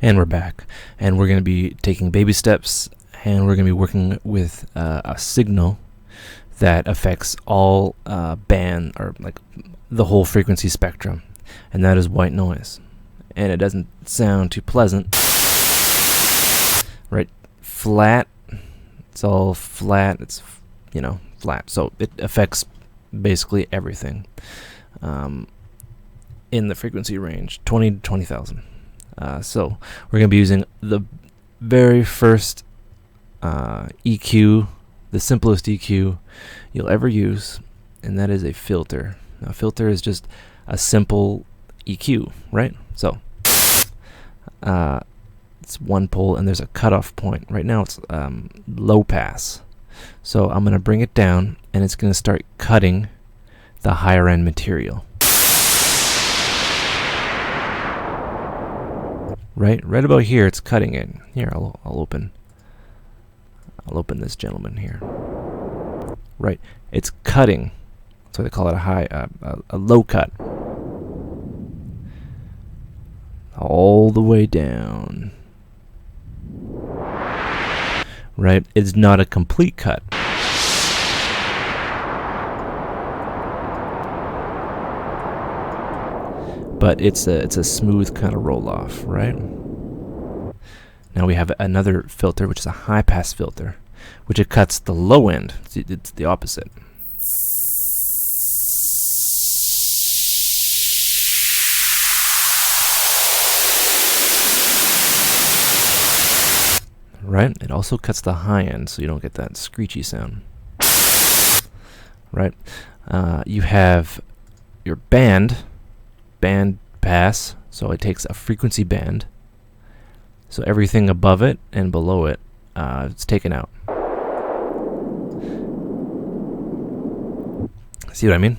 And we're back, and we're going to be taking baby steps, and we're going to be working with a signal that affects all band, or like the whole frequency spectrum, and that is white noise. And it doesn't sound too pleasant, right? Flat, it's all flat, it's, flat. So it affects basically everything in the frequency range, 20 to 20,000. So we're going to be using the very first EQ, the simplest EQ you'll ever use, and that is a filter. Now, a filter is just a simple EQ, right? So it's one pole, and there's a cutoff point. Right now it's low pass. So I'm going to bring it down, and it's going to start cutting the higher end material. Right about here, it's cutting it. Here, I'll open this gentleman here. Right, it's cutting. That's why they call it a low cut. All the way down. Right, it's not a complete cut. But it's a smooth kind of roll off, right? Now we have another filter, which is a high pass filter, which it cuts the low end. It's the opposite. Right? It also cuts the high end, so you don't get that screechy sound. Right? You have your band pass, so it takes a frequency band, so everything above it and below it, it's taken out. See what I mean?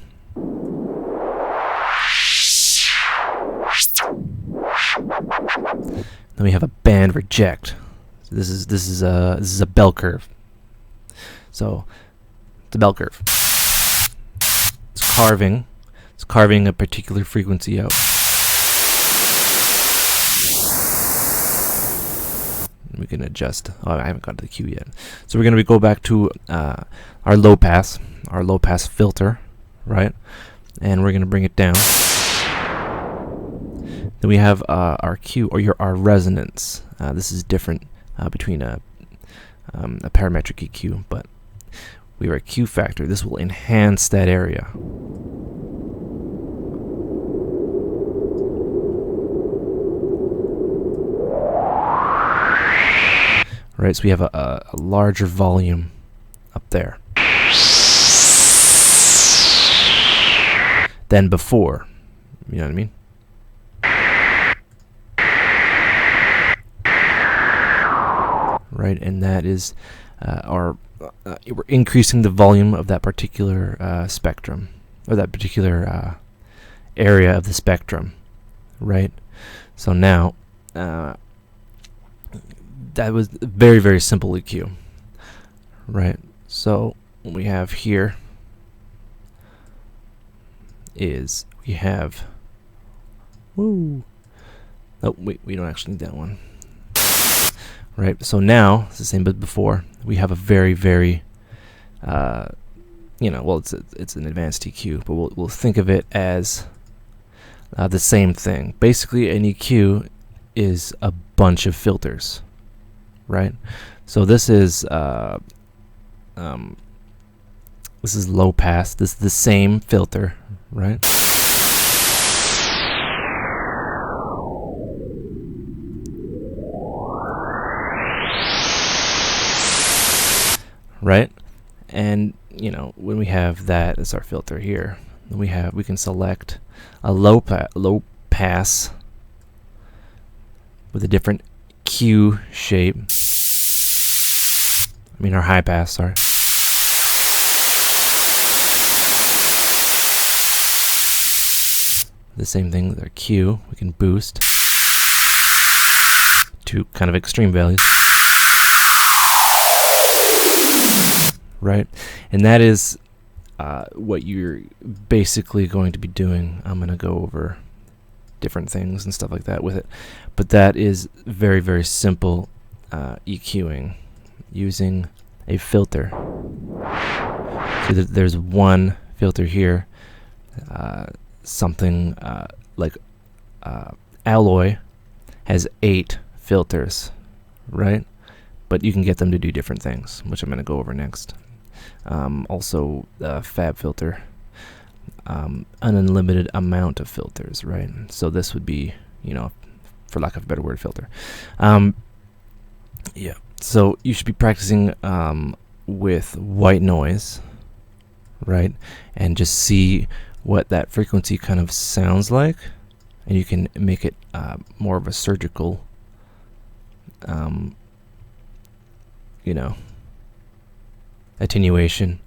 Then we have a band reject. So this is a bell curve. So it's a bell curve. It's carving a particular frequency out. We can adjust. Oh, I haven't got to the Q yet. So we're going to go back to our low pass filter, right? And we're going to bring it down. Then we have our Q, or our resonance. This is different between a parametric EQ, but we are a Q factor. This will enhance that area. Right, so we have a larger volume up there than before. You know what I mean? Right, and that is we're increasing the volume of that particular spectrum, or that particular area of the spectrum. Right, so now. That was very, very simple EQ, right? So what we have here is we have, oh wait, we don't actually need that one, right? So now it's the same as before. We have a very, very, well, it's an advanced EQ, but we'll think of it as the same thing. Basically, an EQ is a bunch of filters. Right, so this is low pass. This is the same filter, right? Right, and when we have that as our filter here, then we can select a low pass with a different Q shape. Our high pass, sorry. The same thing with our Q. We can boost to kind of extreme values. Right? And that is what you're basically going to be doing. I'm going to go over different things and stuff like that with it. But that is very, very simple EQing using a filter. So there's one filter here, something like alloy has 8 filters, right? But you can get them to do different things, which I'm going to go over next. Also, fab filter, an unlimited amount of filters, right? So this would be, you know, for lack of a better word, filter. Yeah. So you should be practicing with white noise, right? And just see what that frequency kind of sounds like, and you can make it more of a surgical, you know, attenuation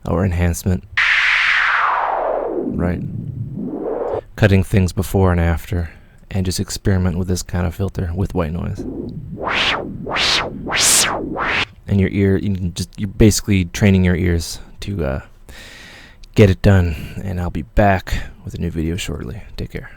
or enhancement, right? Cutting things before and after, and just experiment with this kind of filter with white noise. And your ear, you're basically training your ears to get it done. And I'll be back with a new video shortly. Take care.